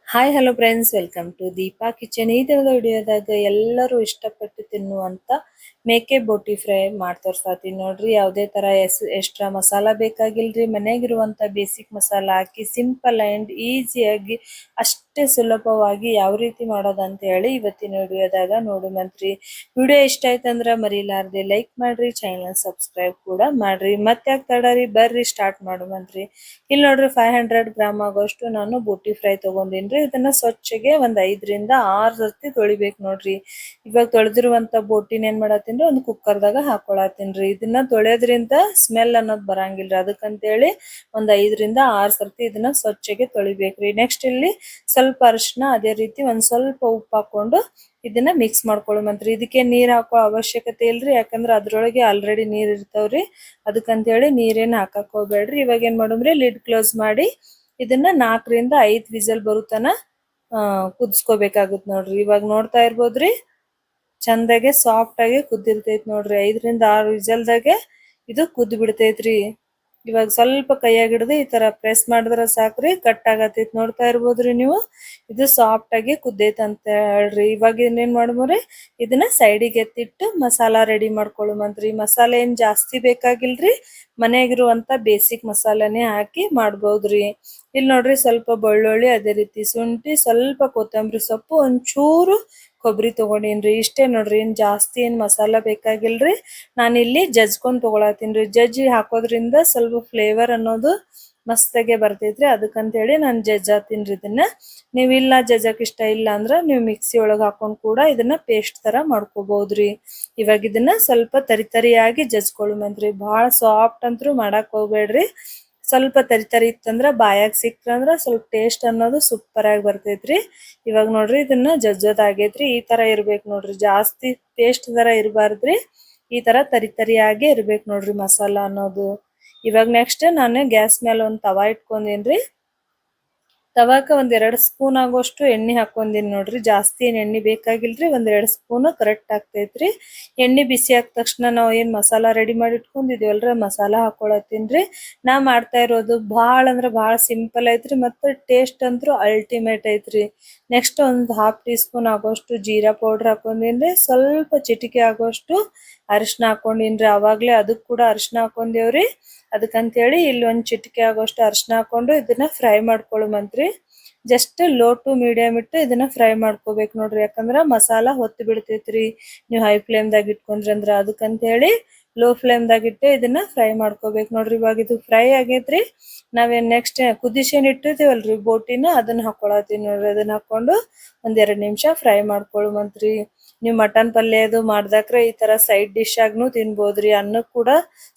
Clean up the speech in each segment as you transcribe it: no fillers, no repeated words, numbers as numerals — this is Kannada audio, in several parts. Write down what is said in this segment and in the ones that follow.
Hi hello friends, welcome to Deepa kitchen. ಈ ದಿನದ ವಿಡಿಯೋದಾಗ ಎಲ್ಲರೂ ಇಷ್ಟಪಟ್ಟು ತಿನ್ನುವಂತ ಮೇಕೆ ಬೋಟಿ ಫ್ರೈ ಮಾಡಿ ತೋರ್ಸಾತೀನಿ ನೋಡ್ರಿ. ಯಾವುದೇ ತರ ಎಕ್ಸ್ಟ್ರಾ ಮಸಾಲ ಬೇಕಾಗಿಲ್ರಿ. ಮನೆಯಾಗಿರುವಂತ ಬೇಸಿಕ್ ಮಸಾಲ ಹಾಕಿ ಸಿಂಪಲ್ ಅಂಡ್ ಈಸಿಯಾಗಿ ಅಷ್ಟೇ ಸುಲಭವಾಗಿ ಯಾವ ರೀತಿ ಮಾಡೋದಂತ ಹೇಳಿ ಇವತ್ತಿನ ವಿಡಿಯೋದಾಗ ನೋಡುವಂತ್ರಿ. ವಿಡಿಯೋ ಇಷ್ಟ ಆಯ್ತಂದ್ರ ಮರಿಲಾರ್ದೆ ಲೈಕ್ ಮಾಡ್ರಿ, ಚಾನಲ್ ಸಬ್ಸ್ಕ್ರೈಬ್ ಕೂಡ ಮಾಡ್ರಿ. ಮತ್ತೆ ಯಾಕೆ ತಡರಿ, ಬರ್ರಿ ಸ್ಟಾರ್ಟ್ ಮಾಡುವಂತ್ರಿ. ಇಲ್ಲಿ ನೋಡ್ರಿ 500 ಗ್ರಾಮ್ ಆಗೋಷ್ಟು ನಾನು ಬೋಟಿ ಫ್ರೈ ತಗೊಂಡಿನ್ರಿ. ಇದನ್ನ ಸ್ವಚ್ಛಗೆ ಒಂದ್ 5ರಿಂದ 6 ಸರ್ತಿ ತೊಳಿಬೇಕು ನೋಡ್ರಿ. ಇವಾಗ ತೊಳೆದಿರುವಂತ ಬೋಟಿನ ಏನ್ ಮಾಡತ್ತೀನ್ರಿ, ಒಂದು ಕುಕ್ಕರ್ದಾಗ ಹಾಕೊಳತ್ತೀನ್ರಿ. ಇದನ್ನ ತೊಳೆಯೋದ್ರಿಂದ ಸ್ಮೆಲ್ ಅನ್ನೋದು ಬರಂಗಿಲ್ರಿ. ಅದಕ್ಕಂತೇಳಿ ಒಂದ್ 5ರಿಂದ 6 ಸರ್ತಿ ಇದನ್ನ ಸ್ವಚ್ಛಗೆ ತೊಳಿಬೇಕ್ರಿ. ನೆಕ್ಸ್ಟ್ ಇಲ್ಲಿ ಸ್ವಲ್ಪ ಅರಿಶಿನ, ಅದೇ ರೀತಿ ಒಂದ್ ಸ್ವಲ್ಪ ಉಪ್ಪು ಹಾಕೊಂಡು ಇದನ್ನ ಮಿಕ್ಸ್ ಮಾಡ್ಕೊಳ್ಳುವಂತ್ರಿ. ಇದಕ್ಕೆ ನೀರ್ ಹಾಕೋ ಅವಶ್ಯಕತೆ ಇಲ್ರಿ, ಯಾಕಂದ್ರ ಅದ್ರೊಳಗೆ ಆಲ್ರೆಡಿ ನೀರ್ ಇರ್ತಾವ್ರಿ. ಅದಕ್ಕಂತೇಳಿ ನೀರೇನ್ ಹಾಕಕ್ ಹೋಗ್ಬೇಡ್ರಿ. ಇವಾಗ ಏನ್ ಮಾಡುಮ್ರಿ, ಲಿಡ್ ಕ್ಲೋಸ್ ಮಾಡಿ ಇದನ್ನ 4ರಿಂದ 5 ವಿಸಲ್ ಬರುತನ ಕುದಿಸ್ಕೋಬೇಕಾಗುತ್ತೆ ನೋಡ್ರಿ. ಇವಾಗ ನೋಡ್ತಾ ಇರ್ಬೋದ್ರಿ, ಚಂದಾಗೆ ಸಾಫ್ಟ್ ಆಗಿ ಕುದ್ದಿರ್ತೈತಿ ನೋಡ್ರಿ. 5ರಿಂದ 6 ವಿಸಲ್ದಾಗೆ ಇದು ಕುದ್ ಬಿಡ್ತೈತ್ರಿ. ಇವಾಗ ಸ್ವಲ್ಪ ಕೈಯಾಗ ಹಿಡ್ದು ಈ ತರ ಪ್ರೆಸ್ ಮಾಡಿದ್ರ ಸಾಕ್ರಿ, ಕಟ್ ಆಗತೈತಿ. ನೋಡ್ತಾ ಇರ್ಬೋದ್ರಿ ನೀವು, ಇದು ಸಾಫ್ಟ್ ಆಗಿ ಕುದ್ದೈತಿ ಅಂತ ಹೇಳ್ರಿ. ಇವಾಗ ಏನ್ ಮಾಡ್ಬೋರಿ, ಇದನ್ನ ಸೈಡಿಗೆ ಎತ್ತಿಟ್ಟು ಮಸಾಲಾ ರೆಡಿ ಮಾಡ್ಕೊಳ್ಳುವಂತ್ರಿ. ಮಸಾಲೆ ಏನ್ ಜಾಸ್ತಿ ಬೇಕಾಗಿಲ್ರಿ, ಮನೆಯಾಗಿರುವಂತ ಬೇಸಿಕ್ ಮಸಾಲಾನೇ ಹಾಕಿ ಮಾಡ್ಬೋದ್ರಿ. ಇಲ್ಲಿ ನೋಡ್ರಿ, ಸ್ವಲ್ಪ ಬೆಳ್ಳುಳ್ಳಿ, ಅದೇ ರೀತಿ ಶುಂಠಿ, ಸ್ವಲ್ಪ ಕೊತ್ತಂಬರಿ ಸೊಪ್ಪು, ಒಂಚೂರು ಕೊಬ್ಬರಿ ತಗೊಂಡೇನ್ರಿ. ಇಷ್ಟೇ ನೋಡ್ರಿ, ಏನ್ ಜಾಸ್ತಿ ಏನ್ ಮಸಾಲ ಬೇಕಾಗಿಲ್ರಿ. ನಾನಿಲ್ಲಿ ಜಜ್ಕೊಂಡ್ ತಗೊಳತೀನ್ರಿ. ಜಜ್ಜಿ ಹಾಕೋದ್ರಿಂದ ಸ್ವಲ್ಪ ಫ್ಲೇವರ್ ಅನ್ನೋದು ಮಸ್ತಾಗೆ ಬರ್ತೈತ್ರಿ. ಅದಕ್ಕಂತ ಹೇಳಿ ನಾನು ಜಜ್ಜಾತೀನ್ರಿ ಇದನ್ನ. ನೀವ್ ಇಲ್ಲ ಜಜ್ಜಕ್ ಇಷ್ಟ ಇಲ್ಲ ಅಂದ್ರ ನೀವು ಮಿಕ್ಸಿ ಒಳಗ್ ಹಾಕೊಂಡ್ ಕೂಡ ಇದನ್ನ ಪೇಸ್ಟ್ ತರ ಮಾಡ್ಕೋಬಹುದ್ರಿ. ಇವಾಗ ಇದನ್ನ ಸ್ವಲ್ಪ ತರಿತರಿಯಾಗಿ ಜಜ್ಕೊಳ್ಳುವಂತ್ರಿ. ಬಹಳ ಸಾಫ್ಟ್ ಅಂತೂ ಮಾಡಕ್ ಹೋಗ್ಬೇಡ್ರಿ. ಸ್ವಲ್ಪ ತರಿ ಇತ್ತಂದ್ರ ಬಾಯಾಗ ಸಿಕ್ತಂದ್ರ ಸ್ವಲ್ಪ ಟೇಸ್ಟ್ ಅನ್ನೋದು ಸೂಪರ್ ಆಗಿ ಬರ್ತೈತ್ರಿ. ಇವಾಗ ನೋಡ್ರಿ, ಇದನ್ನ ಜಜ್ಜೋದಾಗೈತ್ರಿ. ಈ ತರ ಇರ್ಬೇಕು ನೋಡ್ರಿ, ಜಾಸ್ತಿ ಪೇಸ್ಟ್ ತರ ಇರಬಾರ್ದ್ರಿ. ಈ ತರ ತರಿಯಾಗಿ ಇರ್ಬೇಕು ನೋಡ್ರಿ ಮಸಾಲ ಅನ್ನೋದು. ಇವಾಗ ನೆಕ್ಸ್ಟ್ ನಾನು ಗ್ಯಾಸ್ ಮೇಲೆ ಒಂದ್ ತವಾ ಇಟ್ಕೊಂಡೇನ್ರಿ. ತವಾಕ ಒಂದ್ 2 ಸ್ಪೂನ್ ಆಗೋಷ್ಟು ಎಣ್ಣೆ ಹಾಕೊಂಡಿನಿ ನೋಡ್ರಿ. ಜಾಸ್ತಿ ಏನ್ ಎಣ್ಣೆ ಬೇಕಾಗಿಲ್ರಿ, ಒಂದ್ 2 ಸ್ಪೂನ್ ಕರೆಕ್ಟ್ ಆಗ್ತೈತ್ರಿ. ಎಣ್ಣೆ ಬಿಸಿ ಆದ ತಕ್ಷಣ ನಾವ್ ಏನ್ ಮಸಾಲಾ ರೆಡಿ ಮಾಡಿ ಇಟ್ಕೊಂಡಿದೀವಲ್ರಿ, ಮಸಾಲ ಹಾಕೊಳತ್ತೀನ್ರಿ. ನಾ ಮಾಡ್ತಾ ಇರೋದು ಬಹಳ ಅಂದ್ರ ಬಹಳ ಸಿಂಪಲ್ ಐತ್ರಿ, ಮತ್ತೆ ಟೇಸ್ಟ್ ಅಂತೂ ಅಲ್ಟಿಮೇಟ್ ಐತ್ರಿ. ನೆಕ್ಸ್ಟ್ ಒಂದ್ 1/2 ಟೀ ಸ್ಪೂನ್ ಆಗೋಷ್ಟು ಜೀರಾ ಪೌಡರ್ ಹಾಕೊಂಡಿನ್ರಿ. ಸ್ವಲ್ಪ ಚಿಟಿಕೆ ಆಗೋಷ್ಟು ಅರಿಶಿನ ಹಾಕೊಂಡಿನ್ರಿ. ಅವಾಗ್ಲೇ ಅದಕ್ ಕೂಡ ಅರಿಶಿನ ಹಾಕೊಂಡೇವ್ರಿ. ಅದಕ್ಕಂತ ಹೇಳಿ ಇಲ್ಲಿ ಒಂದ್ ಚಿಟಿಕೆ ಆಗೋಷ್ಟು ಅರಿಶಿನ ಹಾಕೊಂಡು ಇದನ್ನ ಫ್ರೈ ಮಾಡ್ಕೊಳ್ಳುವಂತ್ರಿ. ಜಸ್ಟ್ ಲೋ ಟು ಮೀಡಿಯಂ ಇಟ್ಟು ಇದನ್ನ ಫ್ರೈ ಮಾಡ್ಕೋಬೇಕು ನೋಡ್ರಿ. ಯಾಕಂದ್ರ ಮಸಾಲ ಹೊತ್ತು ಬಿಡ್ತೈತ್ರಿ ನೀವು ಹೈ ಫ್ಲೇಮ್ ದಾಗ ಇಟ್ಕೊಂಡ್ರಿ ಅಂದ್ರ. ಅದಕ್ಕಂತ ಹೇಳಿ ಲೋ ಫ್ಲೇಮ್ ದಾಗ ಇಟ್ಟು ಇದನ್ನ ಫ್ರೈ ಮಾಡ್ಕೋಬೇಕು ನೋಡ್ರಿ. ಇವಾಗ ಇದು ಫ್ರೈ ಆಗೇತ್ರಿ. ನಾವೇನ್ ನೆಕ್ಸ್ಟ್ ಕುದಿಸೇನ್ ಇಟ್ಟಿರ್ತೀವಲ್ರಿ ಬೋಟಿನ, ಅದನ್ನ ಹಾಕೊಳತ್ತೀವಿ ನೋಡ್ರಿ. ಅದನ್ನ ಹಾಕೊಂಡು ಒಂದ್ 2 ನಿಮಿಷ ಫ್ರೈ ಮಾಡ್ಕೊಳ್ಳುವಂತ್ರಿ. ನೀವ್ ಮಟನ್ ಪಲ್ಯ ಅದು ಮಾಡ್ದಾಕ್ರೆ ಈ ತರ ಸೈಡ್ ಡಿಶ್ ಆಗ್ನು ತಿನ್ಬೋದ್ರಿ. ಅನ್ನಕ್ ಕೂಡ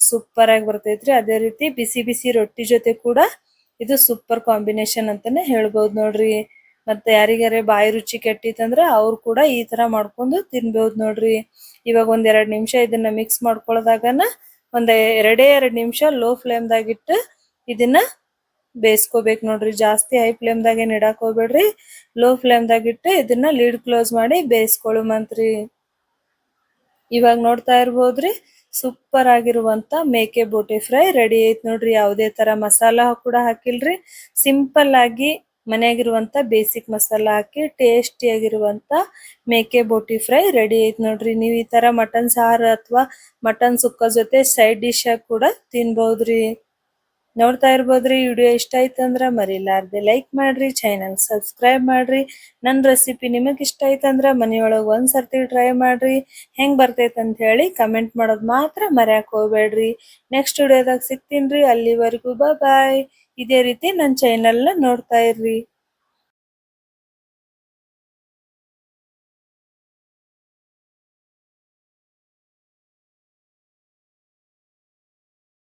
ಸೂಪರ್ ಆಗಿ ಬರ್ತೈತ್ರಿ. ಅದೇ ರೀತಿ ಬಿಸಿ ಬಿಸಿ ರೊಟ್ಟಿ ಜೊತೆ ಕೂಡ ಇದು ಸೂಪರ್ ಕಾಂಬಿನೇಷನ್ ಅಂತಾನೆ ಹೇಳ್ಬೋದು ನೋಡ್ರಿ. ಮತ್ತೆ ಯಾರಿಗಾರೆ ಬಾಯಿ ರುಚಿ ಕೆಟ್ಟಿತ್ತಂದ್ರ ಅವ್ರು ಕೂಡ ಈ ತರ ಮಾಡ್ಕೊಂಡು ತಿನ್ಬಹುದು ನೋಡ್ರಿ. ಇವಾಗ ಒಂದ್ 2 ನಿಮಿಷ ಇದನ್ನ ಮಿಕ್ಸ್ ಮಾಡ್ಕೊಳ್ಳೋದಾಗನ ಒಂದ್ 2 ನಿಮಿಷ ಲೋ ಫ್ಲೇಮ್ ದಾಗಿಟ್ಟು ಇದನ್ನ ಬೇಯಿಸ್ಕೋಬೇಕು ನೋಡ್ರಿ. ಜಾಸ್ತಿ ಹೈ ಫ್ಲೇಮ್ ದಾಗ ಏನ್ ಇಡಾಕ್ ಹೋಗ್ಬೇಡ್ರಿ. ಲೋ ಫ್ಲೇಮ್ ದಾಗಿಟ್ಟು ಇದನ್ನ ಲೀಡ್ ಕ್ಲೋಸ್ ಮಾಡಿ ಬೇಯಿಸ್ಕೊಳ್ಳುವಂತ್ರಿ. ಇವಾಗ ನೋಡ್ತಾ ಇರ್ಬೋದ್ರಿ, ಸೂಪರ್ ಆಗಿರುವಂತ ಮೇಕೆ ಬೋಟಿ ಫ್ರೈ ರೆಡಿ ಐತ್ ನೋಡ್ರಿ. ಯಾವುದೇ ತರ ಮಸಾಲ ಕೂಡ ಹಾಕಿಲ್ರಿ. ಸಿಂಪಲ್ ಆಗಿ ಮನೆಯಾಗಿರುವಂತ ಬೇಸಿಕ್ ಮಸಾಲ ಹಾಕಿ ಟೇಸ್ಟಿ ಆಗಿರುವಂತ ಮೇಕೆ ಬೋಟಿ ಫ್ರೈ ರೆಡಿ ಐತ್ ನೋಡ್ರಿ. ನೀವ್ ಈ ತರ ಮಟನ್ ಸಾರು ಅಥವಾ ಮಟನ್ ಸುಕ್ಕ ಜೊತೆ ಸೈಡ್ ಡಿಶ್ ಆಗಿ ಕೂಡ ತಿನ್ಬಹುದ್ರಿ. ನೋಡ್ತಾ ಇರ್ಬೋದ್ರಿ, ವಿಡಿಯೋ ಇಷ್ಟ ಆಯ್ತಂದ್ರ ಮರಿಲಾರ್ದೆ ಲೈಕ್ ಮಾಡ್ರಿ, ಚಾನಲ್ ಸಬ್ಸ್ಕ್ರೈಬ್ ಮಾಡ್ರಿ. ನನ್ ರೆಸಿಪಿ ನಿಮಗ್ ಇಷ್ಟ ಆಯ್ತಂದ್ರ ಮನೆಯೊಳಗ್ ಒಂದ್ ಸರ್ತಿ ಟ್ರೈ ಮಾಡ್ರಿ. ಹೆಂಗ್ ಬರ್ತೈತ್ ಅಂತ ಹೇಳಿ ಕಮೆಂಟ್ ಮಾಡೋದ್ ಮಾತ್ರ ಮರ್ಯಾಕ್ ಹೋಗ್ಬೇಡ್ರಿ. ನೆಕ್ಸ್ಟ್ ವಿಡಿಯೋದಾಗ ಸಿಗ್ತೀನ್ರಿ. ಅಲ್ಲಿವರೆಗೂ ಬಾಯ್. ಇದೇ ರೀತಿ ನನ್ ಚಾನಲ್ ನ ನೋಡ್ತಾ ಇರ್ರಿ.